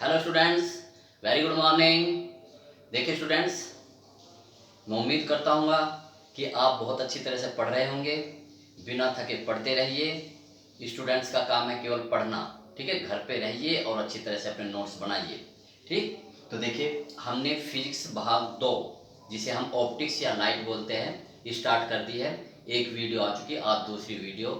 Hello students, very good morning. देखिए students, मैं उम्मीद करता हूँ कि आप बहुत अच्छी तरह से पढ़ रहे होंगे। बिना थके पढ़ते रहिए। स्टूडेंट्स का काम है केवल पढ़ना, ठीक है। घर पे रहिए और अच्छी तरह से अपने नोट्स बनाइए, ठीक। तो देखिए, हमने फिजिक्स भाग 2, जिसे हम ऑप्टिक्स या लाइट बोलते हैं, स्टार्ट कर दी है। एक वीडियो आ चुकी है, आज दूसरी वीडियो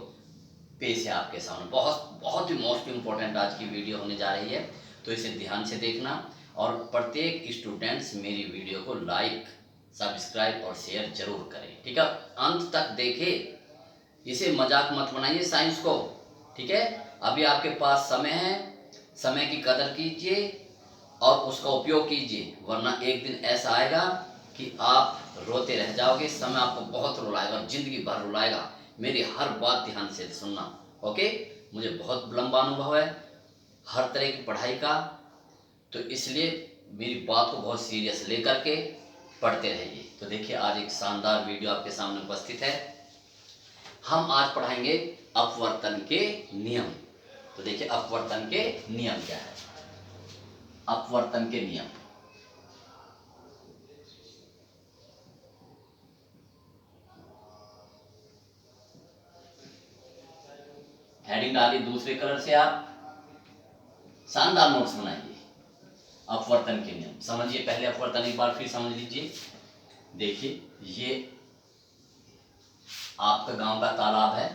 पेश है आपके सामने। बहुत बहुत ही मोस्ट इम्पोर्टेंट आज की वीडियो होने जा रही है, तो इसे ध्यान से देखना। और प्रत्येक स्टूडेंट्स मेरी वीडियो को लाइक, सब्सक्राइब और शेयर जरूर करें, ठीक है। अंत तक देखें, इसे मजाक मत बनाइए साइंस को, ठीक है। अभी आपके पास समय है, समय की कदर कीजिए और उसका उपयोग कीजिए, वरना एक दिन ऐसा आएगा कि आप रोते रह जाओगे। समय आपको बहुत रुलाएगा और जिंदगी भर रुलाएगा। मेरी हर बात ध्यान से सुनना, ओके। मुझे बहुत लंबा अनुभव है हर तरह की पढ़ाई का, तो इसलिए मेरी बात को बहुत सीरियस लेकर के पढ़ते रहिए। तो देखिए, आज एक शानदार वीडियो आपके सामने उपस्थित है। हम आज पढ़ाएंगे अपवर्तन के नियम। तो देखिए, अपवर्तन के नियम क्या है। अपवर्तन के नियम, हेडिंग डालिए दूसरे कलर से, आप शानदार नोट्स बनाइए। अपवर्तन के नियम समझिए। पहले अपवर्तन एक बार फिर समझ लीजिए। देखिए, ये आपका गांव का तालाब है,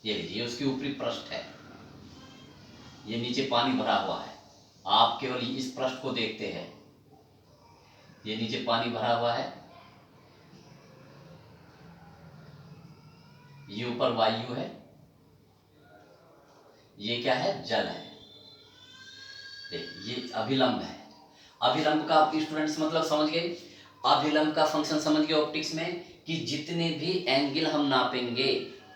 ये लीजिए, उसकी ऊपरी पृष्ठ है, ये नीचे पानी भरा हुआ है। आप केवल इस पृष्ठ को देखते हैं, ये नीचे पानी भरा हुआ है, ये ऊपर वायु है, ये क्या है, जल है। देखिए, ये अभिलंब है। अभिलंब का आप स्टूडेंट्स मतलब समझ गए। अभिलंब का फंक्शन समझ गए ऑप्टिक्स में, कि जितने भी एंगल हम नापेंगे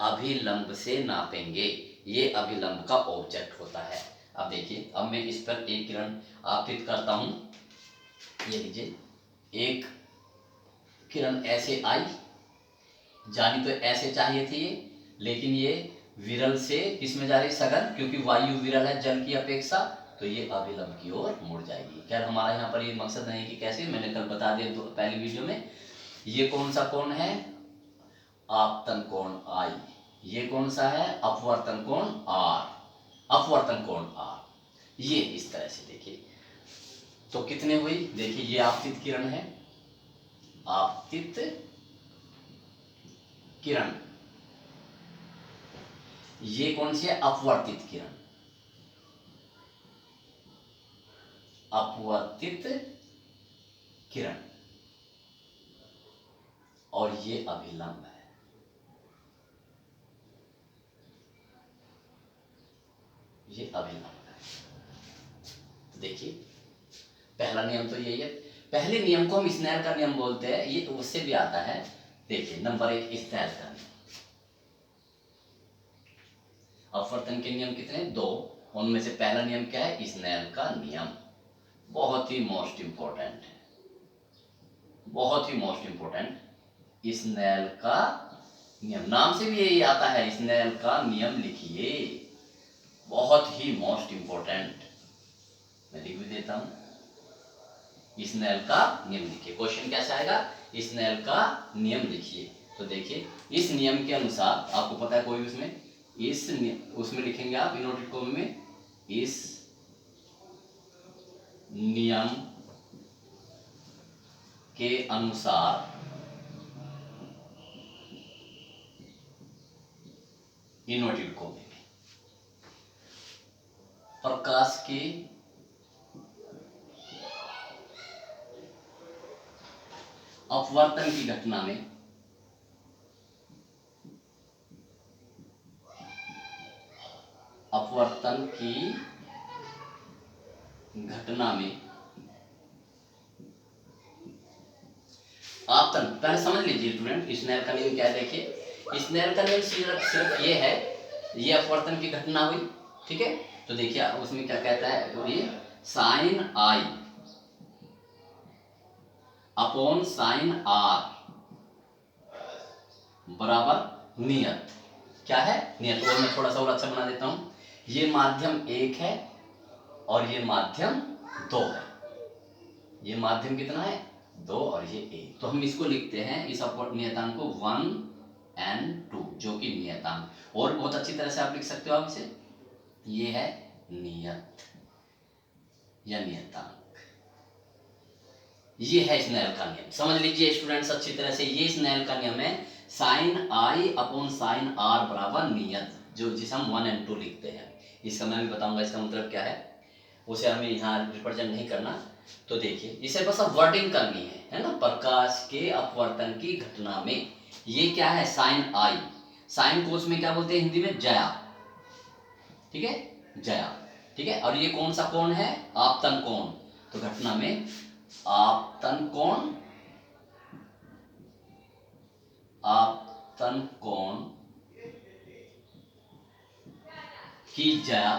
अभिलंब से नापेंगे। ये अभिलंब का ऑब्जेक्ट होता है। अब देखिए, अब मैं इस पर एक किरण आपतित करता हूं। ये लीजिए, एक किरण ऐसे आई, जानी तो ऐसे चाहिए थी ये, लेकिन ये विरल से किस में जा रही, सघन, क्योंकि वायु विरल है जल की अपेक्षा, तो ये अभिलंब की ओर मुड़ जाएगी। खैर, हमारा यहाँ पर ये मकसद नहीं कि कैसे, मैंने कल बता दिया तो पहली वीडियो में। ये कौन सा कोण है, आपतन कोण आई। ये कौन सा है, अपवर्तन कोण आर। अपवर्तन कोण आर, ये इस तरह से देखिए। तो कितने हुई, देखिए, ये आपतित किरण है, आपतित किरण। ये कौन सी है, अपवर्तित किरण, अपवर्तित किरण। और ये अभिलंब है, ये अभिलंब है। तो देखिए, पहला नियम तो यही है। पहले नियम को हम स्नेल का नियम बोलते हैं, ये उससे भी आता है। देखिए, नंबर 1 स्नेल का नियम। अपवर्तन के नियम कितने, 2। उनमें से पहला नियम क्या है, स्नेल का नियम। बहुत ही मोस्ट इंपॉर्टेंट है, बहुत ही मोस्ट इंपॉर्टेंट। स्नेल का नियम, नाम से भी यही आता है, स्नेल का नियम लिखिए। बहुत ही मोस्ट इंपॉर्टेंट, मैं लिख भी देता हूं। स्नेल का नियम लिखिए। क्वेश्चन कैसा आएगा, स्नेल का नियम लिखिए। तो देखिए, इस नियम के अनुसार, आपको पता है कोई उसमें, इस उसमें लिखेंगे आप इनवर्टेड कॉमा में, इस नियम के अनुसार इनवर्टेड कॉमा में प्रकाश की अपवर्तन की घटना में अपवर्तन की घटना में आपतन, पहले समझ लीजिए स्टूडेंट, स्नेल का नियम क्या है। देखिए, स्नेल का नियम सिर्फ ये है, ये अपवर्तन की घटना हुई, ठीक है। तो देखिए, उसमें क्या कहता है, ये sine I upon sine R बराबर नियत। क्या है, नियत। और मैं थोड़ा सा और अच्छा बना देता हूं। ये माध्यम 1 है, और ये माध्यम 2 है। ये माध्यम कितना है 2 और ये a। तो हम इसको लिखते हैं इस अपवर्त नियतांक को 1 and 2 जो कि नियतांक। और बहुत अच्छी तरह से आप लिख सकते हो आप इसे, ये है नियत या नियतांक। ये है स्नेल का नियम, समझ लीजिए स्टूडेंट्स अच्छी तरह से। ये स्नेल का नियम है sine I upon sine R बराबर नियत, जो जिसे हम 1 and 2 लिखते हैं। इसका मैं भी बताऊंगा इसका मतलब क्या है, उसे हमें यहाँ रिप्रेजेंट नहीं करना। तो देखिए इसे बस अब वर्डिंग करनी है ना। प्रकाश के अपवर्तन की घटना में ये क्या है साइन आई, साइन को उसमें क्या बोलते हैं हिंदी में जया, ठीक है जया, ठीक है। और ये कौन सा कोण है आपतन कोण। तो घटना में आपतन कोण, आपतन कोण की जया,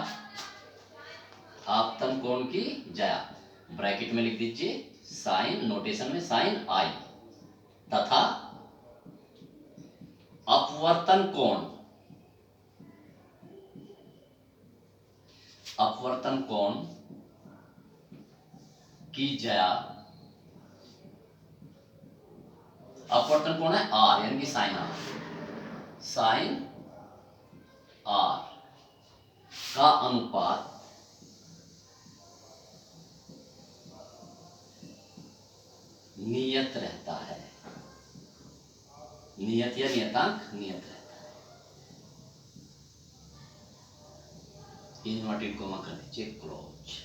आपतन कोण की जया, ब्रैकेट में लिख दीजिए साइन, नोटेशन में साइन आई, तथा अपवर्तन कोण, अपवर्तन कोण की जया, अपवर्तन कोण है आर यानी कि साइन आर, साइन आर का अनुपात नियत रहता है। नियत या नियतांक नियत रहता है। इन्वर्टेड कोमा कर दीजिए क्लोज,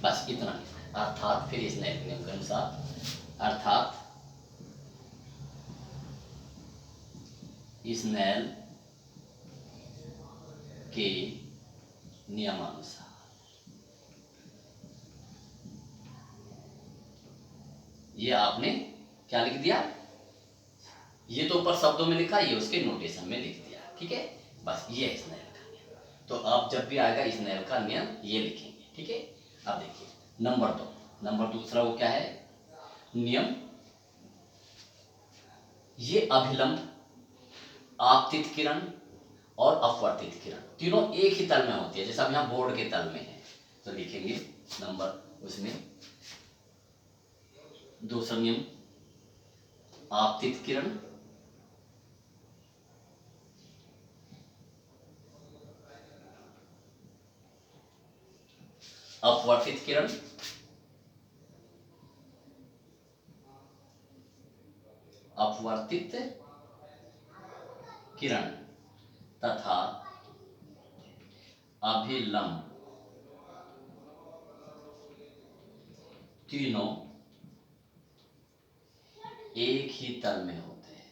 बस इतना। अर्थात फिर इस नए नियम के अनुसार, अर्थात स्नेल के नियमानुसार, ये आपने क्या लिख दिया, ये तो ऊपर शब्दों में लिखा, ये उसके नोटेशन में लिख दिया, ठीक है। बस ये है स्नेल का नियम। तो आप जब भी आएगा स्नेल का नियम ये लिखेंगे, ठीक है। अब देखिए नंबर 2, नंबर दूसरा वो क्या है नियम, ये अभिलंब, आपतित किरण और अपवर्तित किरण तीनों एक ही तल में होती है। जैसे अब यहाँ बोर्ड के तल में है तो लिखेंगे नंबर उसमें दूसरा नियम आपतित किरण, अपवर्तित किरण, अपवर्तित किरण तथा अभिलंब तीनों एक ही तल में होते हैं।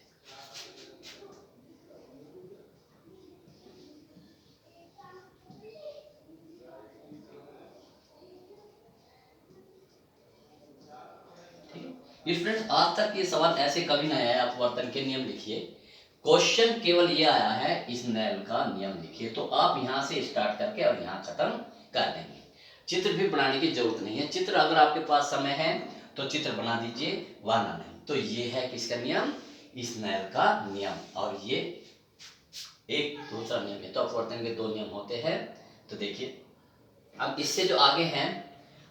स्टूडेंट्स आज तक ये सवाल ऐसे कभी नहीं आया अपवर्तन के नियम लिखिए, क्वेश्चन केवल ये आया है स्नेल का नियम लिखिए। तो आप यहां से स्टार्ट करके और यहां खत्म कर देंगे, चित्र भी बनाने की जरूरत नहीं है। चित्र अगर आपके पास समय है तो चित्र बना दीजिए, वरना नहीं। तो ये है किसका नियम स्नेल का नियम, और ये एक दूसरा नियम है। तो अपवर्तन के 2 नियम होते हैं। तो देखिए अब इससे जो आगे हैं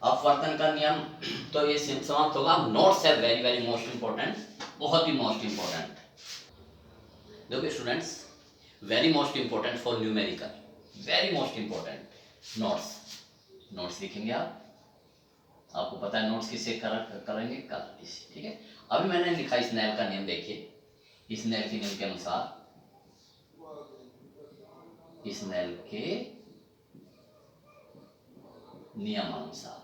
अपवर्तन का नियम, तो ये समाप्त होगा। नोट्स है वेरी वेरी मोस्ट इंपॉर्टेंट, बहुत ही मोस्ट इंपॉर्टेंट। देखिए students very most important for numerical, very most important notes, notes लिखेंगे आप। आपको पता है नोट्स किससे करेंगे कल इसी, ठीक है। अभी मैंने लिखा स्नेल का नियम, देखिए स्नेल के नियम के अनुसार, स्नेल के नियमानुसार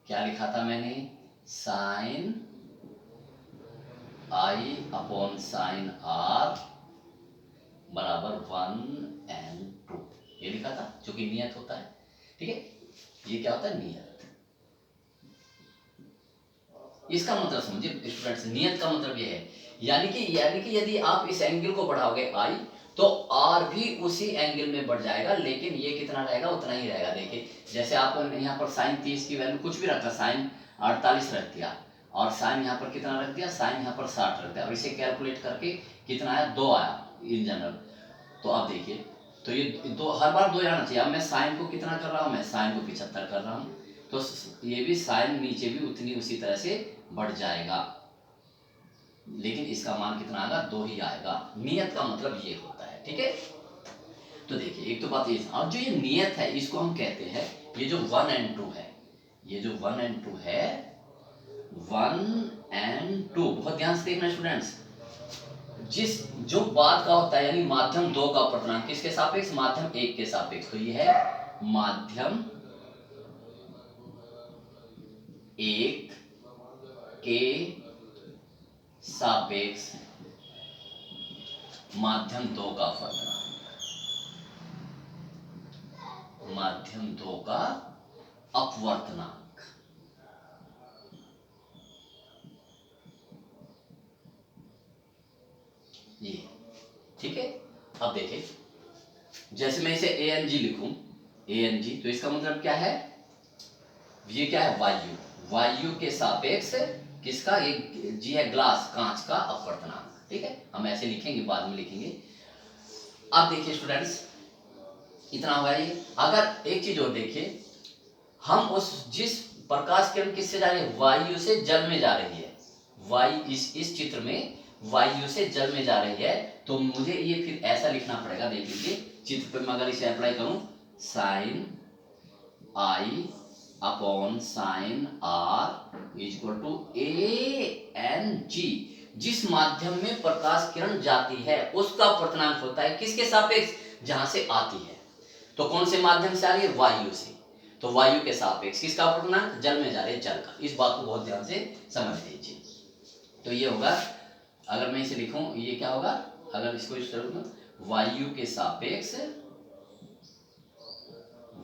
क्या लिखा था मैंने, sine I upon sine R बराबर 1 and 2, ये लिखा था जो कि नियत होता है, ठीक है। ये क्या होता है नियत। इसका मतलब समझिए स्टूडेंट्स, नियत का मतलब ये है यानी कि यदि आप इस एंगल को बढ़ाओगे आई तो आर भी उसी एंगल में बढ़ जाएगा, लेकिन ये कितना रहेगा उतना ही रहेगा। देखिए जैसे आप यहाँ पर साइन 30 की वैल्यू कुछ भी रखा, साइन 48 रख दिया, और साइन यहाँ पर कितना रख दिया, साइन यहाँ पर 60 रख दिया, और इसे कैलकुलेट करके कितना आया 2 आया इन जनरल। तो आप देखिए, तो तो ये दो, हर बार 2 आना चाहिए। अब मैं साइन को कितना कर रहा हूँ, मैं साइन को 75 कर रहा हूँ, तो ये भी साइन नीचे भी उतनी उसी तरह से बढ़ जाएगा, लेकिन इसका मान कितना आएगा, 2 ही आएगा। नियत का मतलब ये होता है, ठीक है। तो देखिए एक तो बात ये, और जो ये नियत है इसको हम कहते हैं, ये जो 1 and 2 है, ये जो 1 and 2 है, 1 and 2 बहुत ध्यान से देखना स्टूडेंट्स। जिस जो बाद का होता है यानी माध्यम 2 का अपर्तनांक किसके सापेक्ष, माध्यम 1 के सापेक्ष, तो ये है माध्यम 1 के सापेक्ष माध्यम 2 का अपर्तनांक, माध्यम 2 का अपवर्तनांक। ये ठीक है। अब देखिए जैसे मैं इसे ANG लिखूं, ANG, तो इसका मतलब क्या है, ये क्या है, वायु, वायु के सापेक्ष किसका, एक जी है ग्लास, कांच का अपवर्तनांक, ठीक है। हम ऐसे लिखेंगे, बाद में लिखेंगे। अब देखिए स्टूडेंट्स इतना होगा ये। अगर एक चीज और देखिए, हम उस जिस प्रकाश किरण किससे जा रही है, वायु से जल में जा रही है, वायु इस चित्र में वायु से जल में जा रही है, तो मुझे ये फिर ऐसा लिखना पड़ेगा। देख लीजिए चित्र पे मैं अगर इसे अप्लाई करूं, sine I upon sine R is equal to ANG। जिस माध्यम में प्रकाश किरण जाती है उसका अपवर्तनांक होता है किसके सापेक्ष, जहां से आती है। तो कौन से माध्यम से आ रही है, वायु से, तो वायु के सापेक्ष किसका अपवर्तनांक, जल में जा रही है, जल का। इस बात को बहुत ध्यान से समझ लीजिए। तो ये होगा, अगर मैं इसे लिखूं, ये क्या होगा, अगर इसको इस तरह, वायु के सापेक्ष,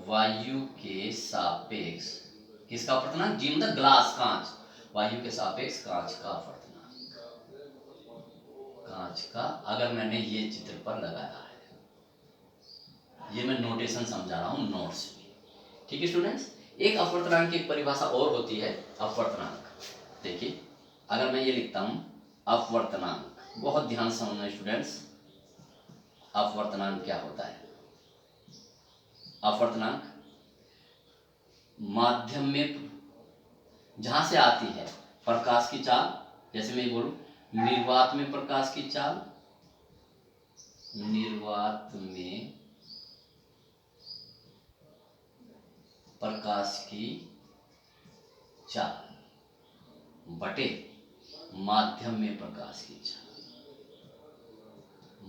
वायु के सापेक्ष किसका अपवर्तनांक, जी मतलब ग्लास, कांच, वायु के सापेक्ष कांच का अपवर्तनांक, कांच का। अगर मैंने ये चित्र पर लगाया है, ये मैं नोटेशन समझा रहा हूं नोट्स में, ठीक है स्टूडेंट्स। एक अपवर्तनांक की परिभाषा और होती है, अपवर्तनांक। देखिए अगर मैं ये लिखता हूं अपवर्तनांक, बहुत ध्यान से समझना स्टूडेंट्स, अपवर्तनांक क्या होता है। अपवर्तनांक माध्यम में जहां से आती है प्रकाश की चाल, जैसे मैं बोलूं निर्वात में प्रकाश की चाल, निर्वात में प्रकाश की चाल बटे माध्यम में प्रकाश की चाल,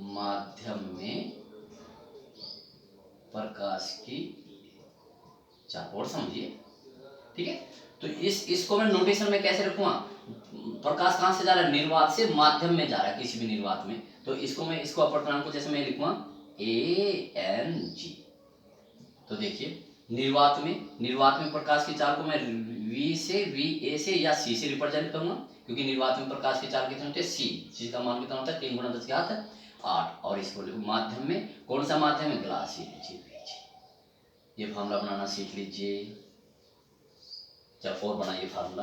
माध्यम में प्रकाश की चाल, और समझिए, ठीक है। तो इसको मैं नोटेशन में कैसे रखूंगा, प्रकाश कहां से जा रहा है, निर्वात से माध्यम में जा रहा है, किसी भी निर्वात में, तो इसको मैं, इसको अपवर्तनांक को जैसे मैं लिखूंगा ANG। तो देखिए निर्वात में प्रकाश की चाल को मैं V से, VA से या C से रिप्रेजेंट करूंगा, क्योंकि निर्वात में प्रकाश की चाल कितने होते हैं, C का मान कितना होता है, 3 × 10 के घात 8। और इसको लिखो माध्यम में, कौन सा माध्यम है, ग्लास, ये फार्मूला बनाना सीख लीजिए। चल और बनाइए फार्मूला।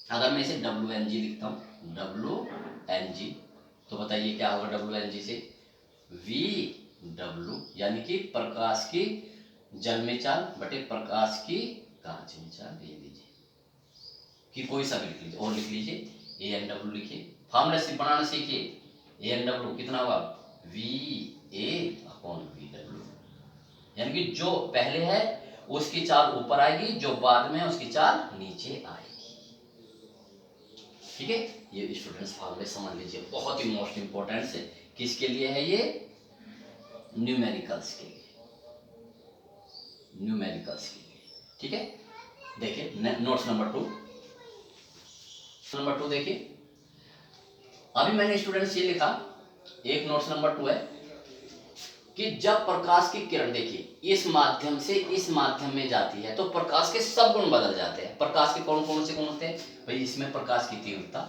अगर मैं इसे WNG लिखता हूँ, WNG, तो बताइए क्या होगा WNG से, VW यानी कि प्रकाश की जल में चाल बटे प्रकाश की कांच में चाल, ये लीजिए कि कोई सा भी लिख लीजिए, और लिख लीजिए ANW लिखिए, फार्मूला से बनाना सीखिए। ANW कितना होगा, VA/VW, यानी कि जो पहले है उसकी चाल ऊपर आएगी, जो बाद में है उसकी चाल नीचे आएगी, ठीक है। ये स्टूडेंट्स फार्मूले समझ लीजिए, बहुत ही मोस्ट इंपॉर्टेंट है। किसके लिए है ये, न्यूमेरिकल्स के लिए, न्यूमेरिकल्स के लिए, ठीक है। देखिए नोट्स नंबर 2 देखिए, अभी मैंने स्टूडेंट्स ये लिखा, एक नोट्स नंबर 2 है कि जब प्रकाश की किरण देखिए इस माध्यम से इस माध्यम में जाती है तो प्रकाश के सब गुण बदल जाते हैं। प्रकाश के कौन कौन से गुण होते हैं भाई, इसमें प्रकाश की तीव्रता,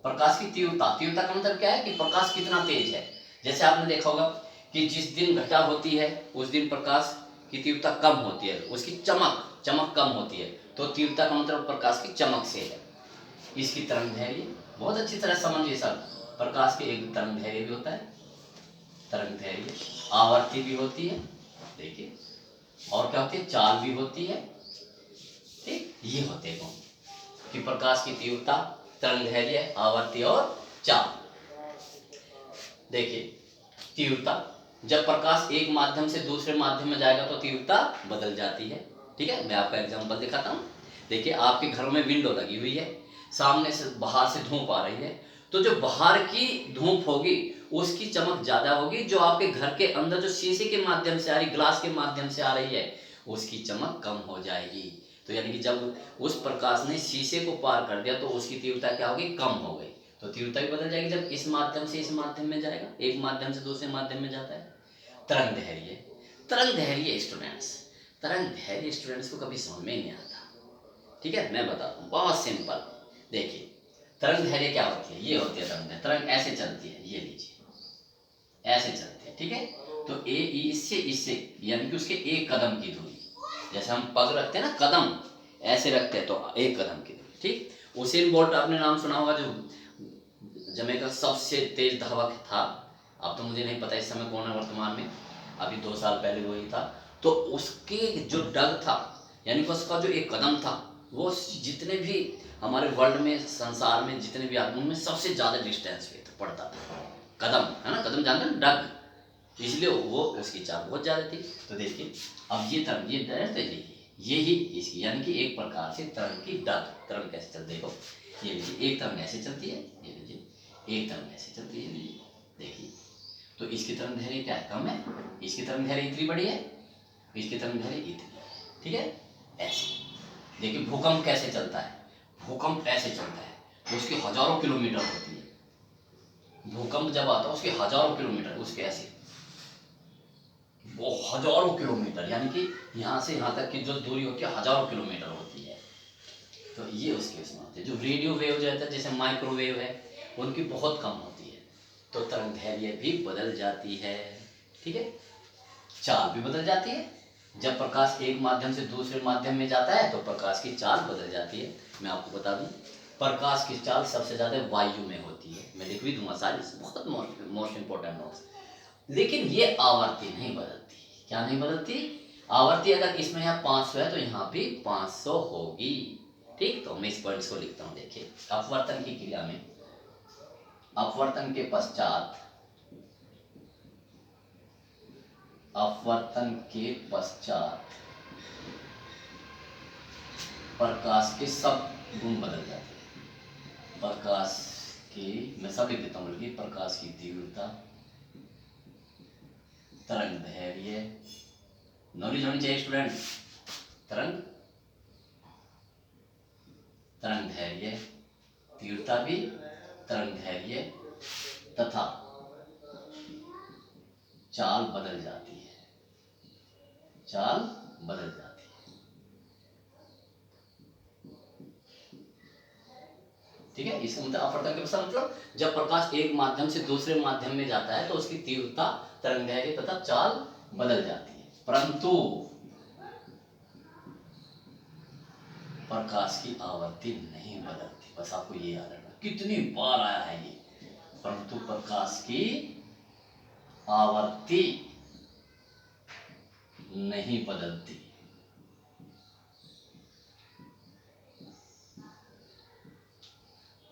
प्रकाश की तीव्रता का मतलब क्या है कि प्रकाश कितना तेज है। जैसे आपने देखा होगा कि जिस दिन घटा होती है उस दिन प्रकाश की तीव्रता कम होती है, उसकी चमक कम होती है, तो तीव्रता का मतलब प्रकाश की चमक से है। इसकी तरंग दैर्घ्य बहुत अच्छी तरह समझिए सब, प्रकाश के एक तरंग दैर्घ्य भी होता है, तरंग दैर्घ्य। आवर्ती भी होती है, देखिए, और क्या होती है, चाल भी होती है। ठीक, ये होते हैं कि प्रकाश की तीव्रता, तरंग दैर्घ्य, आवर्ती और चाल। देखिए तीव्रता, जब प्रकाश एक माध्यम से दूसरे माध्यम में जाएगा तो तीव्रता बदल जाती है। ठीक है, मैं आपका एग्जांपल दिखाता हूँ। देखिए आपके घर में विंडो लगी हुई है, सामने से बाहर से धूप आ रही है, तो जो बाहर की धूप होगी उसकी चमक ज्यादा होगी, जो आपके घर के अंदर जो शीशे के माध्यम से आ रही, ग्लास के माध्यम से आ रही है, उसकी चमक कम हो जाएगी। तो यानी कि जब उस प्रकाश ने शीशे को पार कर दिया तो उसकी तीव्रता क्या होगी, कम हो गई। तो तीव्रता भी बदल जाएगी जब इस माध्यम से इस माध्यम में जाएगा, एक माध्यम से दूसरे माध्यम में जाता है। तरंग दैर्घ्य, तरंग दैर्घ्य स्टूडेंट्स, तरंग दैर्घ्य स्टूडेंट्स को कभी समझ में नहीं आता। ठीक है, मैं बताता हूँ, बहुत सिंपल। देखिए तरंग दैर्घ्य क्या होती है, ये होती है तरंग दैर्घ्य। तरंग ऐसे चलती है, ये लीजिए, ऐसे चलती है। ठीक है, तो इससे इससे यानी कि उसके एक कदम की दूरी, जैसे हम पग रखते हैं ना, कदम ऐसे रखते हैं, तो एक कदम की दूरी। ठीक, उसेन बोल्ट आपने नाम सुना होगा, जो जमे का सबसे तेज धावक था। अब तो मुझे नहीं पता इस समय कौन है वर्तमान में, अभी 2 साल पहले वही था। तो उसके जो डग था, यानी कि उसका जो एक कदम था, वो जितने भी हमारे वर्ल्ड में, संसार में जितने भी आदमी में सबसे ज्यादा डिस्टेंस पे पड़ता था। कदम है ना, कदम जानते हैं, डग, इसलिए वो उसकी चाल बहुत ज्यादा थी। तो देखिए अब ये तरंग, ये दर्द यही इसकी, यानी कि एक प्रकार से तरंग की डग। तरंग कैसे चलती है, देखो ये लीजिए, एक तरंग ऐसे चलती है, ये लीजिए, एक तरंग ऐसे चलती है, लीजिए देखिए। तो इसकी तरंग दैर्घ्य क्या है, कम है, इसकी तरंग दैर्घ्य इतनी बड़ी है, इसकी तरंग दैर्घ्य इतनी है। ठीक है, ऐसे। देखिए भूकंप कैसे चलता है, भूकंप ऐसे चलता है, उसकी हजारों किलोमीटर होती है। भूकंप जब आता है उसके हजारों किलोमीटर, उसके ऐसे वो हजारों किलोमीटर, यानी कि यहाँ से यहाँ तक की जो दूरी होती है हजारों किलोमीटर होती है। तो ये उसके उसमें होती है। जो रेडियो वेव जो है, जैसे माइक्रोवेव है, उनकी बहुत कम होती है। तो तरंग दैर्घ्य भी बदल जाती है। ठीक है, चाल भी बदल जाती है। जब प्रकाश एक माध्यम से दूसरे माध्यम में जाता है तो प्रकाश की चाल बदल जाती है। मैं आपको बता दूं, प्रकाश की चाल सबसे ज्यादा वायु में होती है। मैं लिख भी दूंगा सारी, बहुत मोस्ट इंपॉर्टेंट नोट्स। लेकिन ये आवर्ती नहीं बदलती। क्या नहीं बदलती, आवर्ती अगर इसमें यहाँ 500 है तो यहाँ भी 500 होगी। ठीक, तो मैं इस पॉइंट्स को लिखता हूँ। देखिए अपवर्तन की क्रिया में, अपवर्तन के पश्चात, अपवर्तन के पश्चात प्रकाश के सब गुण बदल जाते हैं। प्रकाश की, मैं सब लिख देता हूँ, बल्कि प्रकाश की तीव्रता, तरंग दैर्घ्य, नॉलेज होनी चाहिए स्टूडेंट, तरंग, तरंग दैर्घ्य, तीव्रता भी, तरंग दैर्घ्य तथा चाल बदल जाती है, चाल बदल जाती है। ठीक है, इसका मतलब अपवर्तन के मतलब जब प्रकाश एक माध्यम से दूसरे माध्यम में जाता है तो उसकी तीव्रता, तरंग दैर्घ्य तथा चाल बदल जाती है, परंतु प्रकाश की आवर्ती नहीं बदलती। बस आपको ये याद रखना, कितनी बार आया है ये, परंतु प्रकाश की आवर्ती नहीं बदलती।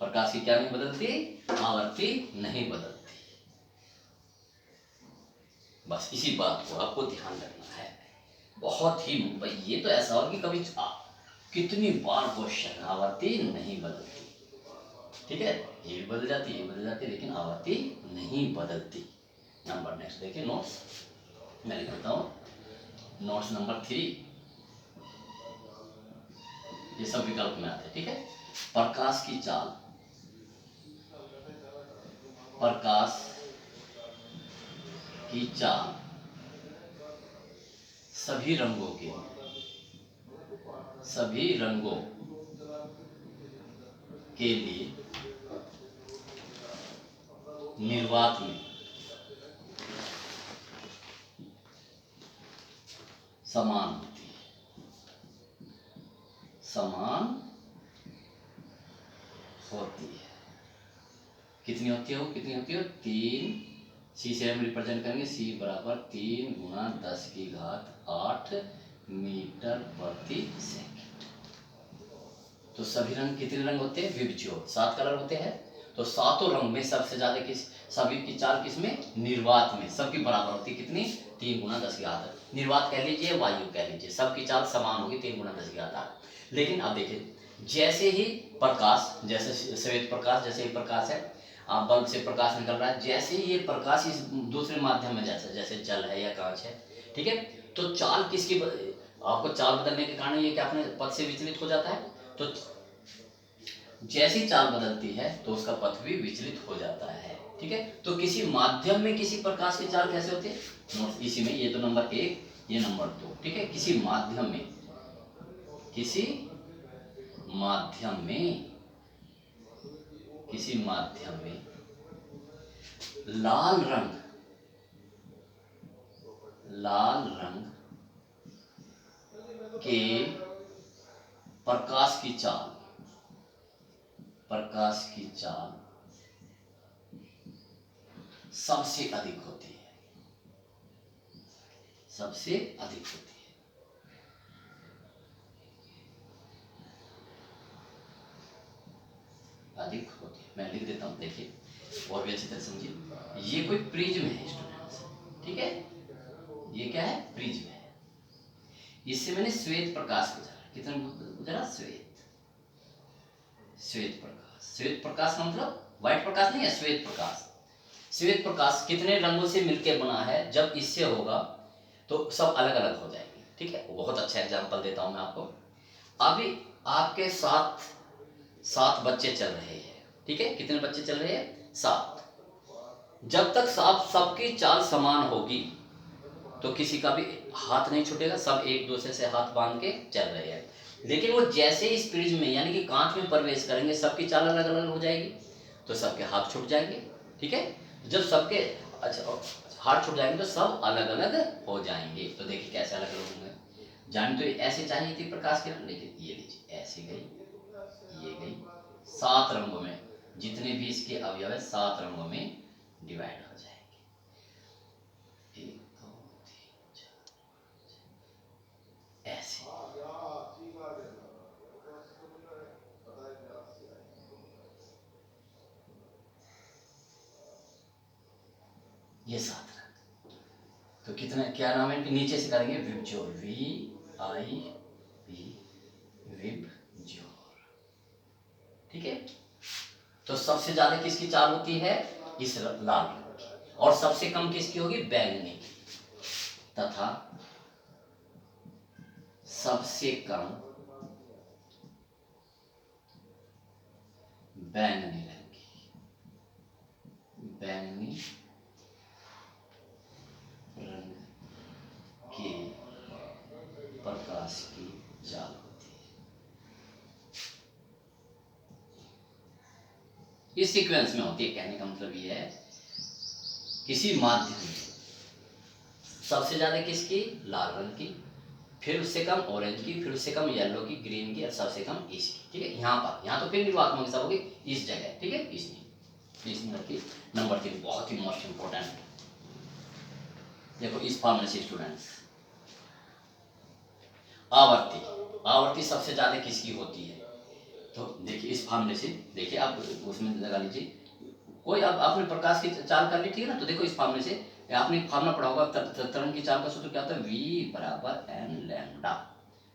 प्रकाश की क्या नहीं बदलती, आवर्ती नहीं बदलती। बस इसी बात को आपको ध्यान रखना है, बहुत ही। भाई ये तो ऐसा हो कि कभी कितनी बार क्वेश्चन, आवर्ती नहीं बदलती। ठीक है, ये भी बदल जाती है, ये बदल जाती है, लेकिन आवर्ती नहीं बदलती। नंबर नेक्स्ट देखिए, नोट्स मैं लिखता हूं, नोट्स नंबर 3, ये सब विकल्प में आते हैं। ठीक है, प्रकाश की चाल, प्रकाश की चाल सभी रंगों के, सभी रंगों के लिए निर्वात में समान होती है, समान होती है। कितनी होती है वो, कितनी होती है, 3 सी से हम रिप्रेजेंट करेंगे, सी बराबर 3 गुणा 10 की घात 8 मीटर प्रति सेकंड। तो सभी रंग कितने रंग होते हैं? विबज्योत, 7 कलर होते हैं। तो सातों रंग में सबसे ज्यादा सभी की चाल किसमें? निर्वात में। सबकी बराबर होती है कितनी? 3 गुणा 10 की घात। निर्वात कह लीजिए, वायु कह लीजिए, सबकी चाल समान होगी 3 गुणा 10 की घात 8। लेकिन अब देखिए, जैसे ही प्रकाश, जैसे श्वेत प्रकाश, जैसे ही प्रकाश है, बल्ब से प्रकाश निकल रहा है, जैसे ही ये प्रकाश इस दूसरे माध्यम में, जैसे जल है या कांच है, ठीक है, तो चाल किसकी आपको चाल बदलने के कारण ये क्या अपने पथ से विचलित हो जाता है। तो जैसी चाल बदलती है तो उसका पथ भी विचलित हो जाता है, ठीक है। तो किसी माध्यम में किसी प्रकाश की चाल कैसे होती है? नोट इसी में, ये तो नंबर 1, ये नंबर 2, ठीक है। किसी माध्यम में, किसी माध्यम में, किसी माध्यम में लाल रंग, लाल रंग के प्रकाश की चाल, प्रकाश की चाल सबसे अधिक होती है, सबसे अधिक होती है। अधिक होती है, मैं लिख देता हूं, देखिए और भी अच्छी तरह समझिए। ये कोई प्रिज्म है स्टूडेंट्स, ठीक है, ये क्या है? प्रिज्म है। इससे मैंने श्वेत प्रकाश गुजारा, कितना गुजारा? श्वेत, श्वेत प्रकाश। श्वेत प्रकाश का मतलब व्हाइट प्रकाश नहीं है, श्वेत प्रकाश। श्वेत प्रकाश कितने रंगों से मिलकर बना है? जब इससे होगा तो सब अलग अलग हो जाएंगे, ठीक है। बहुत अच्छा एग्जांपल देता हूं मैं आपको। अभी आपके साथ 7 बच्चे चल रहे हैं, ठीक है। कितने बच्चे चल रहे हैं? 7। जब तक सबकी चाल समान होगी तो किसी का भी हाथ नहीं छूटेगा, सब एक दूसरे से हाथ बांध के चल रहे हैं। लेकिन वो जैसे इस प्रिज्म में यानी कि कांच में प्रवेश करेंगे, सबकी चाल अलग अलग हो जाएगी, तो सबके हाथ छूट जाएंगे, ठीक है। जब सबके अच्छा हाथ छूट जाएंगे तो सब अलग अलग हो जाएंगे। तो देखिए कैसे अलग अलग होंगे। जान तो ऐसे चाहिए थी प्रकाश किरण, लेकिन ये लीजिए ऐसे गई, ये गई, 7 रंगों में, जितने भी इसके अवयव है 7 रंगों में डिवाइड हो जाएंगे। 1 2 3 4 ऐसे। ये 7 रंग। तो कितना, क्या नाम है इनके? नीचे से करेंगे विबज्योर, VIB, विबज्योर, ठीक है। तो सबसे ज्यादा किसकी चाल होती है? इस लाल रंग की। और सबसे कम किसकी होगी? बैंगनी की। तथा सबसे कम बैंगनी रंग की, बैंगनी रंग के प्रकाश की चाल होती है। इस सीक्वेंस में होती है। कहने का मतलब ये है, किसी माध्यम में सबसे ज्यादा किसकी? लाल रंग की, फिर उससे कम ऑरेंज की, फिर उससे कम येलो की, ग्रीन की, और सबसे कम इसकी, ठीक है। यहाँ पर, यहाँ तो फिर निर्वात होंगे, सब होगी इस जगह, ठीक है। इस नंबर 3 बहुत ही मोस्ट इंपोर्टेंट। देखो इस फॉर्मूले से स्टूडेंट्स, आवर्ती, आवर्ती सबसे ज्यादा किसकी होती है? तो देखिए इस फॉर्मूले से, देखिए आप उसमें लगा लीजिए, कोई अब आपने प्रकाश की चाल कर ली, ठीक है ना। तो देखो इस फॉर्मूले से आपने फार्मूला पढ़ा होगा, तरंग की चाल का सूत्र क्या होता है? V बराबर n लैम्डा,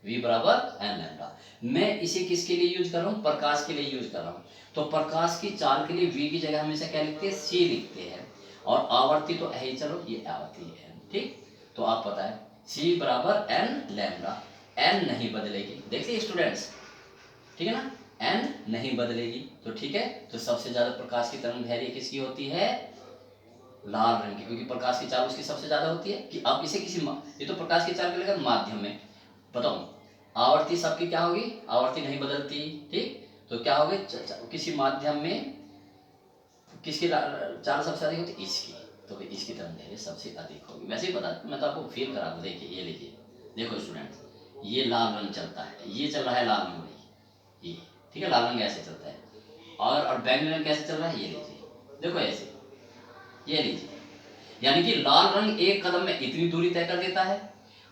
V बराबर n लैम्डा। मैं इसे किसके लिए यूज कर रहा हूँ? प्रकाश के लिए यूज कर रहा हूँ। तो प्रकाश की चाल के लिए V की जगह हमेशा क्या लिखते हैं? C लिखते हैं। और आवर्ती तो है, चलो ये आवर्ती है, ठीक। तो आप पता है C बराबर n लैम्डा, n नहीं बदलेगी, देखिए स्टूडेंट्स, ठीक है ना, n नहीं बदलेगी, तो ठीक है। तो सबसे ज्यादा प्रकाश की तरंग दैर्घ्य किसकी होती है? लाल रंग की, क्योंकि प्रकाश की चाल उसकी सबसे ज्यादा होती है। कि अब इसे किसी ये तो प्रकाश की चाल के लेकर माध्यम में बताऊं, आवर्ती सबकी क्या होगी? आवर्ती नहीं बदलती, ठीक। तो क्या होगी? किसी माध्यम में किसकी चाल सबसे अधिक होती? इसकी। तो इसकी तरंग दैर्घ्य सबसे अधिक होगी। वैसे ही बता, मैं तो आपको फील करा दूं। देखिए ये लीजिए, देखो स्टूडेंट्स, ये लाल रंग चलता है, ये चल रहा है लाल रंग, ये, ठीक है, लाल रंग ऐसे चलता है। और बैंगनी रंग कैसे चल रहा है? ये लीजिए, देखो ऐसे, ये लीजिए, यानी कि लाल रंग एक कदम में इतनी दूरी तय कर देता है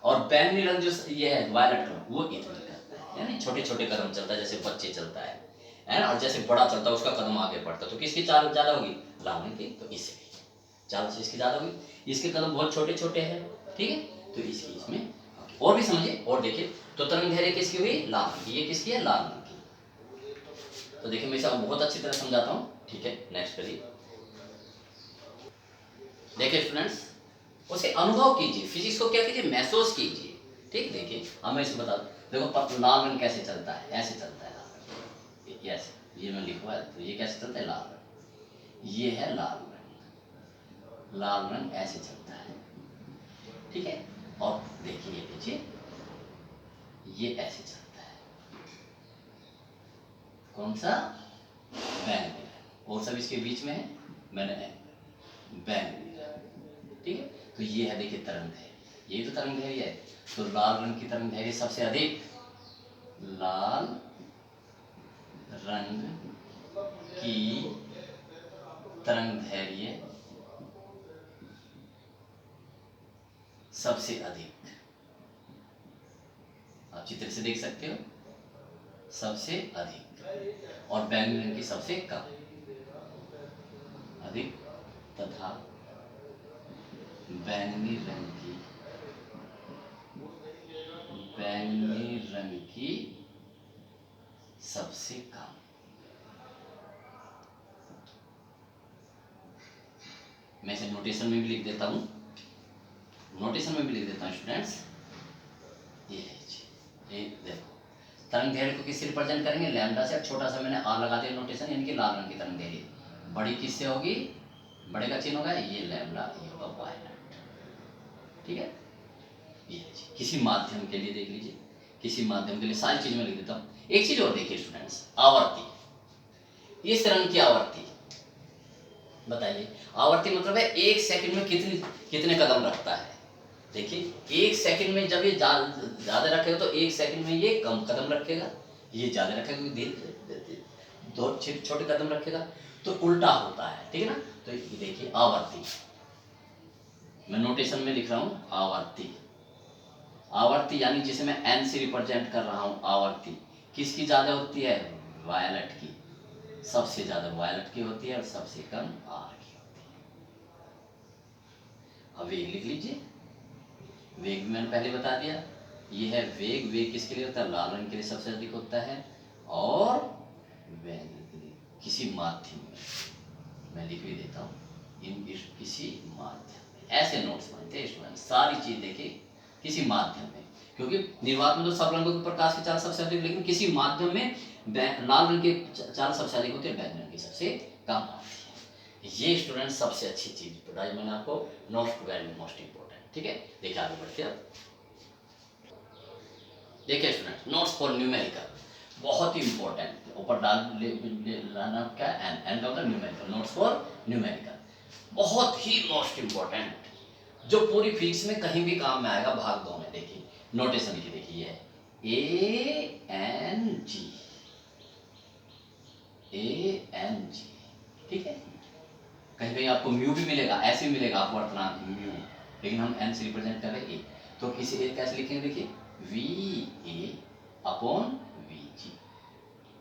और बैंगनी रंग जो ये है वायलेट रंग वो इतनी करता है, यानी छोटे छोटे कदम चलता है जैसे बच्चे चलता है ना, और जैसे बड़ा चलता है उसका कदम आगे बढ़ता है। तो किसकी चाल ज्यादा होगी? लाल रंग की, तो इससे चाल से इसकी ज्यादा होगी। इसके कदम बहुत छोटे छोटे हैं, ठीक है, तो इसकी इसमें और भी समझिए और देखिए। तो तरंग दैर्घ्य किसकी हुई? लाल रंग की। ये किसकी है? लाल रंग की। तो देखिए मैं इसे बहुत अच्छी तरह समझाता हूँ, ठीक है। नेक्स्ट करिए। देखिए स्टूडेंट्स, उसे अनुभव कीजिए, फिजिक्स को क्या कीजिए? महसूस कीजिए, ठीक। देखिए अब मैं इसे बता दूं, देखो लाल रंग कैसे चलता है, ऐसे चलता है लाल रंग, ऐसे, ये मैं लिखवा है तो ये कैसे चलता है? लाल रंग, ये है लाल रंग, लाल रंग ऐसे चलता है, ठीक है। और देखिए ये लीजिए, ये ऐसे चलता है, कौन सा? बैंगनी रंग, और सब इसके बीच में है, मैंने बैंगनी रंग, ठीक है। तो ये है देखिए तरंग दैर्घ्य, ये तो तरंग दैर्घ्य है। तो लाल रंग की तरंग दैर्घ्य सबसे अधिक, लाल रंग की तरंग दैर्घ्य सबसे अधिक, आप चित्र से देख सकते हो, सबसे अधिक, और बैंगनी रंग की सबसे कम, अधिक तथा बैंगनी रंग की सबसे कम। मैं इसे नोटेशन में भी लिख देता हूं, नोटेशन में भी लिख देता हूं स्टूडेंट्स। ये देखो, तरंग दैर्घ्य को किससे रिप्रेजेंट करेंगे? लैम्डा से। छोटा सा मैंने आ लगा दिया नोटेशन, यानी कि लाल रंग की तरंग दैर्घ्य बड़ी किससे होगी? बड़े का चिन्ह होगा ये लैम्डा, ये होगा वायलेट, ठीक है। ये किसी माध्यम के लिए देख लीजिए, किसी माध्यम के लिए सारी चीज में लिख देता हूँ। एक चीज और देखिए स्टूडेंट्स, आवर्ती, इस रंग की आवर्ती बताइए। आवर्ती मतलब है एक सेकंड में कितने कदम रखता है। देखिए एक सेकंड में जब ये ज्यादा रखेगा तो एक सेकंड में ये कम कदम रखेगा, ये ज्यादा रखेगा दो छोटे कदम रखेगा, तो उल्टा होता है, ठीक है ना। तो ये देखिए आवर्ती, मैं नोटेशन में लिख रहा हूं आवर्ती, आवर्ती यानी जिसे मैं एन से रिप्रेजेंट कर रहा हूं आवर्ती, किसकी ज्यादा होती है? वायलेट की, सबसे ज्यादा वायलेट की होती है और सबसे कम आर की होती है। अब वेग लिख लीजिए, वेग भी मैंने पहले बता दिया, ये है वेग। वेग किसके लिए होता है? लाल रंग के लिए सबसे अधिक होता है, और किसी माध्यम में, मैं लिख भी देता हूँ किसी माध्यम में, ऐसे नोट्स बनते हैं स्टूडेंट। सारी चीज देखिए किसी माध्यम में, क्योंकि निर्वात में तो सब रंगों के प्रकाश की चाल सबसे अधिक, लेकिन किसी माध्यम में लाल रंग की चाल सबसे अधिक होती है, बैंगनी रंग की सबसे कम होती है। ये स्टूडेंट सबसे अच्छी चीज बताई मैंने आपको, नोट्स वेरी मोस्ट इंपॉर्टेंट, ठीक है। देखिए आगे बढ़ते हैं। देखिए स्टूडेंट, नोट्स फॉर न्यूमेरिकल बहुत ही इंपॉर्टेंट, ऊपर डाल लाना क्या, एन का मतलब न्यूमेरिकल, नोट्स फॉर न्यूमेरिकल बहुत ही मोस्ट इंपॉर्टेंट, जो पूरी फिजिक्स में कहीं भी काम में आएगा। भाग 2 में देखिए नोटेशन लिखिए, देखिए A N G, A N G, ठीक है। कहीं कहीं आपको म्यू भी मिलेगा, ऐसे भी मिलेगा आपको अर्थनाथ म्यू, लेकिन हम एन से रिप्रेजेंट कर रहे हैं ए, तो इसे ए कैसे लिखेंगे? देखिए वी ए अपॉन वी जी,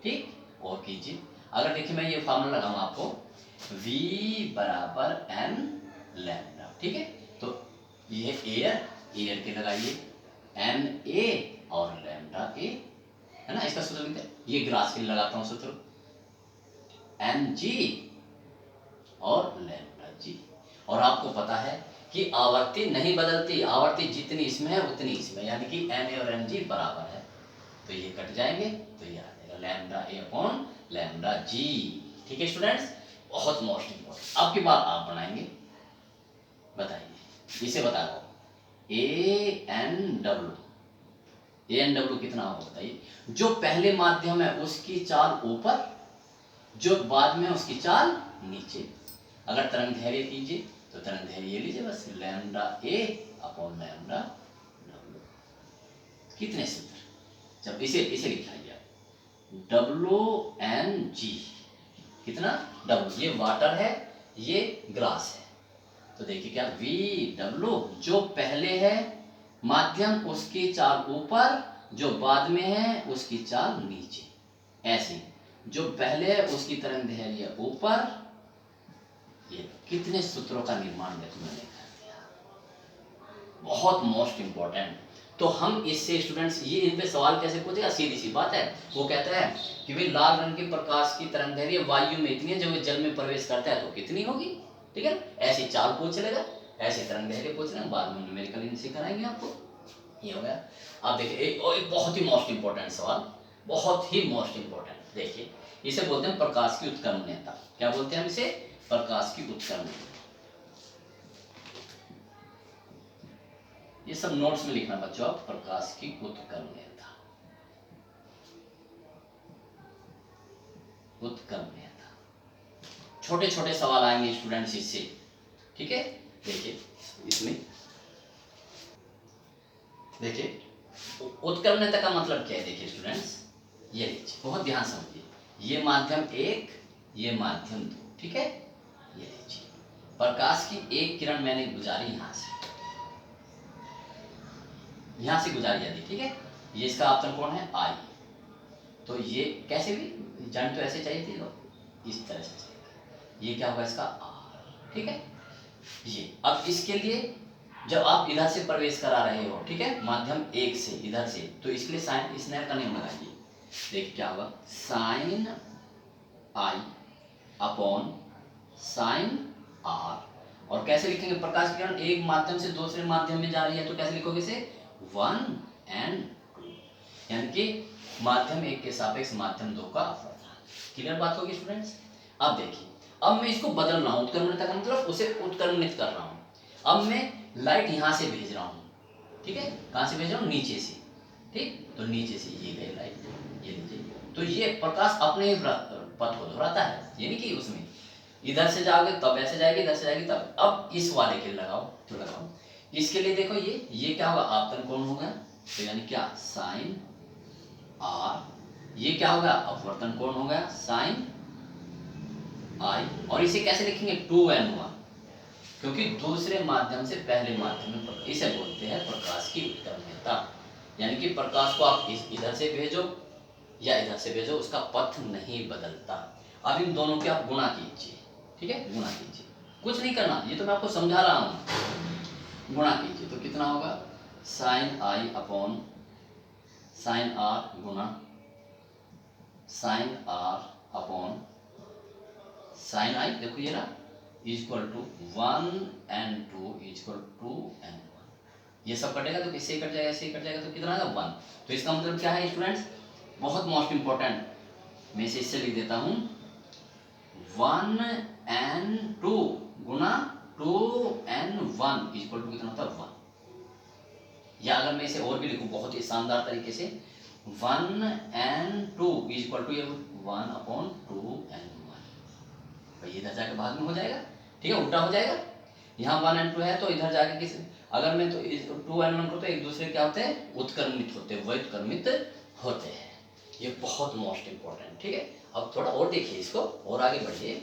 ठीक। और कीजिए, अगर देखिए मैं ये फार्मूला लगाऊंगा आपको, v बराबर एन लैम्डा, ठीक है। तो ये एयर, एयर के लगाइए एन ए और लैम्डा ए, है ना। इसका सूत्र लिखते हैं, ये ग्लास के लिए लगाता हूं सूत्र, एन जी और लैम्डा जी। और आपको पता है कि आवर्ती नहीं बदलती, आवर्ती जितनी इसमें है उतनी इसमें, यानी कि एन ए और एन जी बराबर है, तो ये कट जाएंगे, तो ये आ जाएगा लैम्डा ए अपॉन लैम्डा जी, ठीक है स्टूडेंट्स। बहुत मोस्ट इंपॉर्टेंट, अब की बार आप बनाएंगे, बताइए इसे बता दो, ए एन डब्ल्यू कितना होगा बताइए। जो पहले माध्यम है उसकी चाल ऊपर, जो बाद में है उसकी चाल नीचे। अगर तरंग दैर्घ्य कीजिए तो तरंग दैर्घ्य ये लीजिए बस, लैम्डा ए अपॉन लैम्डा डब्ल्यू, कितने सूत्र, जब इसे लिखाइए डब्ल्यू एन जी, कितना डब्ल्यू, ये वाटर है, ये ग्लास है, तो देखिए क्या वी डब्लू, जो पहले है माध्यम उसकी चाल ऊपर, जो बाद में है उसकी चाल नीचे। ऐसे जो पहले है उसकी तरंग दैर्घ्य ऊपर। ये कितने सूत्रों का निर्माण देखो मैंने कर दिया, बहुत मोस्ट इंपॉर्टेंट। तो हम इससे स्टूडेंट्स ये इन पे सवाल कैसे पूछेगा, सीधी सी बात है। वो कहता है कि भाई लाल रंग के प्रकाश की तरंग दैर्घ्य वायु में इतनी है, जब वो जल में प्रवेश करता है तो कितनी होगी। ठीक है, ऐसी चाल पूछ लेगा, ऐसे तरंग दैर्घ्य पूछ लेगा, बाद में न्यूमेरिकल इनसे कराएंगे आपको। ये हो गया। अब देखिए एक बहुत ही मोस्ट इंपॉर्टेंट सवाल, बहुत ही मोस्ट इंपॉर्टेंट। देखिए इसे बोलते हैं प्रकाश की उत्कर्मण्यता। क्या बोलते हैं हम इसे, प्रकाश की उत्कर्मण्यता। ये सब नोट्स में लिखना बच्चों आप, प्रकाश की उत्कर्मण्यता। उत्कर्मण्यता, छोटे छोटे सवाल आएंगे स्टूडेंट्स इससे। ठीक है, देखिए इसमें देखिए उत्कर्मण्यता का मतलब क्या है। देखिए स्टूडेंट्स, ये लीजिए बहुत ध्यान समझिए, ये माध्यम एक, ये माध्यम दो। ठीक है, ये लीजिए प्रकाश की एक किरण मैंने गुजारी यहां से गुजारी जाती। ठीक है, ये इसका आपतन कोण है आई। तो ये कैसे भी जान तो ऐसे चाहिए थी, इस तरह से चाहिए। ये क्या होगा इसका आर। ठीक है, ये अब इसके लिए जब आप इधर से प्रवेश करा रहे हो, ठीक है, माध्यम एक से इधर से, तो इसके लिए साइन स्नेल का नियम लगाइए। देखिए क्या होगा, sine I upon sine R. और कैसे लिखेंगे, प्रकाश की किरण एक माध्यम से दूसरे माध्यम में जा रही है तो कैसे लिखोगे इसे, 1 and 2, यानी कि माध्यम एक के सापेक्ष माध्यम दो का अपवर्तन। क्लियर बात होगी स्टूडेंट्स। अब देखिए, अब मैं इसको बदल रहा हूं, उत्कर्मण्यता का मतलब उसे उत्कर्मणित कर रहा हूं। अब मैं लाइट यहां से भेज रहा हूं। ठीक है, कहां से भेज रहा हूं, नीचे से। ठीक, तो नीचे से ये गई लाइट, ये नीचे, तो ये प्रकाश अपने पथ को दोहराता है, यानी कि उसमें इधर से जाओगे तब ऐसे जाएगी, इधर से जाएगी तब। अब इस वाले के लिए लगाओ, तो लगाओ इसके लिए। देखो ये क्या होगा, आपतन कोण होगा, तो यानी क्या साइन आर। ये क्या होगा, अपवर्तन कोण होगा साइन आई। और इसे कैसे लिखेंगे, 2n1, क्योंकि दूसरे माध्यम से पहले माध्यम में, इसे बोलते हैं प्रकाश की उत्कर्मण्यता। यानी कि प्रकाश को आप इधर से भेजो या इधर से भेजो, उसका पथ नहीं बदलता। अब इन दोनों के आप गुणा कीजिए। ठीक है, गुणा कीजिए, कुछ नहीं करना, ये तो मैं आपको समझा रहा हूं। गुणा कीजिए तो कितना होगा, sine I upon sine R गुणा sine R upon sine I. देखो ये ना equal to 1 and 2 equal to n1। ये सब कटेगा तो इससे कट जाएगा, इससे कट जाएगा, तो कितना आएगा 1। तो इसका मतलब क्या है स्टूडेंट्स, बहुत मोस्ट इंपॉर्टेंट, मैं इसे इससे लिख देता हूं, 1 and 2 गुना 2 and 1 इक्वल टू कितना होता है 1। या अगर मैं इसे और भी लिखूं बहुत ही शानदार तरीके से, 1 and 2 equal to 1 upon 2 and 1। ये इधर जाके भाग में हो जाएगा। ठीक है, उल्टा हो जाएगा, यहाँ 1 and 2 है तो इधर जाके किस, अगर मैं तो 2 and 1 को तो एक दूसरे क्या होते हैं, उत्कर्मित होते हैं, व्युत्क्रमित होते हैं। ये बहुत मोस्ट इंपॉर्टेंट। ठीक है, अब थोड़ा और देखिए इसको, और आगे बढ़िए।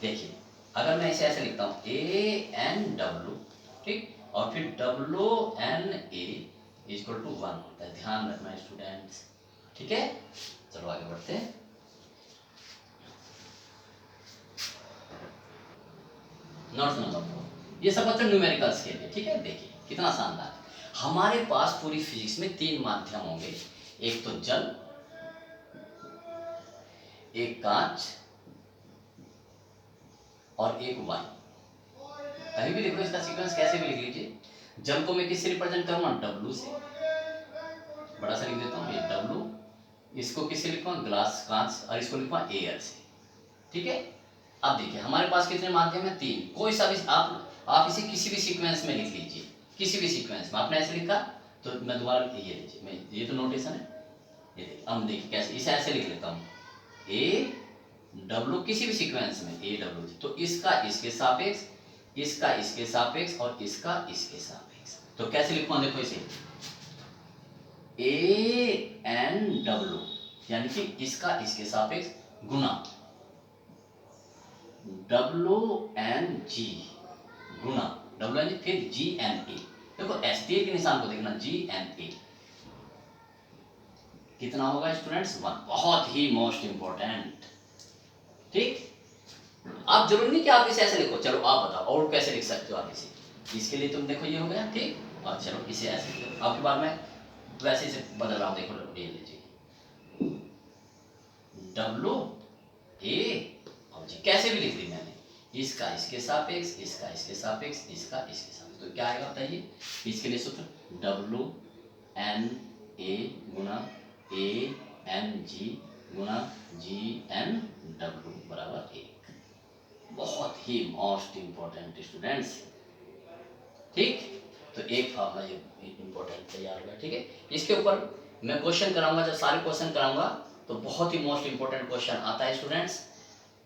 देखिए अगर मैं इसे ऐसे लिखता हूँ ए एन डब्ल्यू, ठीक, और फिर W N A equal to 1 होता है, ध्यान रखना स्टूडेंट्स। ठीक है, चलो आगे बढ़ते हैं। नोट्स नंबर 4, ये सब मतलब न्यूमेरिकल्स के लिए। ठीक है, देखिए कितना शानदार है। हमारे पास पूरी फिजिक्स में 3 माध्यम होंगे, एक तो जल, एक कांच और एक वायु। कहीं भी लिखो इसका सीक्वेंस कैसे भी लिख लीजिए। जल को मैं किससे रिप्रेजेंट करूंगा, डब्लू से, बड़ा सा लिख देता हूँ ये डब्लू। इसको किससे लिखूंगा, ग्लास कांच, और इसको लिखूंगा एयर से। ठीक है, अब देखिए हमारे पास कितने माध्यम है, 3। कोई सा भी आप इसे किसी भी सीक्वेंस में लिख लीजिए, किसी भी सीक्वेंस में। आपने ऐसे लिखा तो मैं दोबारा ये लीजिए, मैं ये तो नोटेशन है, ये देखिए। अब देखिए कैसे, इसे ऐसे लिख लेता हूँ, ए डब्लू किसी भी सीक्वेंस में ए डब्लू, तो इसका इसके सापेक्ष, इसका इसके सापेक्ष और इसका इसके सापेक्ष। तो कैसे लिखूंगा, देखो इसे ए एन डब्लू, यानी कि इसका इसके सापेक्ष गुना डब्लू एन जी गुना, WN फिर GNA। देखो STA के निशान को देखना, GNA कितना होगा स्टूडेंट्स? 1। बहुत ही मोस्ट इंपॉर्टेंट। ठीक, आप जरूरी नहीं कि आप इसे ऐसे लिखो, चलो आप बताओ और कैसे लिख सकते हो आप इसे। इसके लिए तुम देखो ये हो गया, ठीक, और चलो इसे ऐसे लिखो। आपके बाद में वैसे इसे बदल रहा हूं, देखो ये लीजिए WA, और जी कैसे भी लिख दी मैंने, इसका इसके सापेक्ष, इसका इसके सापेक्ष, इसका इसके सापेक्ष, तो क्या आएगा बताइए? इसके लिए सूत्र WNA गुना ANG गुना GNW बराबर 1। बहुत ही मोस्ट इंपॉर्टेंट स्टूडेंट्स। ठीक, तो एक फार्मूला ये इंपॉर्टेंट तैयार हुआ। ठीक है, इसके ऊपर मैं क्वेश्चन कराऊंगा, जब सारे क्वेश्चन कराऊंगा तो बहुत ही मोस्ट इंपॉर्टेंट क्वेश्चन आता है स्टूडेंट्स।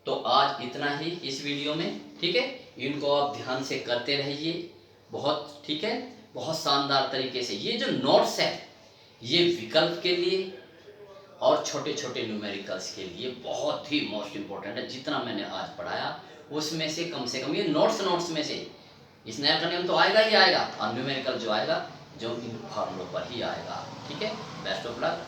तो आज इतना ही इस वीडियो में। ठीक है, इनको आप ध्यान से करते रहिए बहुत। ठीक है, बहुत शानदार तरीके से। ये जो नोट्स है ये विकल्प के लिए और छोटे छोटे न्यूमेरिकल्स के लिए बहुत ही मोस्ट इंपॉर्टेंट है। जितना मैंने आज पढ़ाया उसमें से कम ये नोट्स में से स्नेप का नियम तो आएगा ही आएगा, और न्यूमेरिकल जो आएगा जो इन फॉर्मूलों पर ही आएगा। ठीक है, बेस्ट ऑफ लक।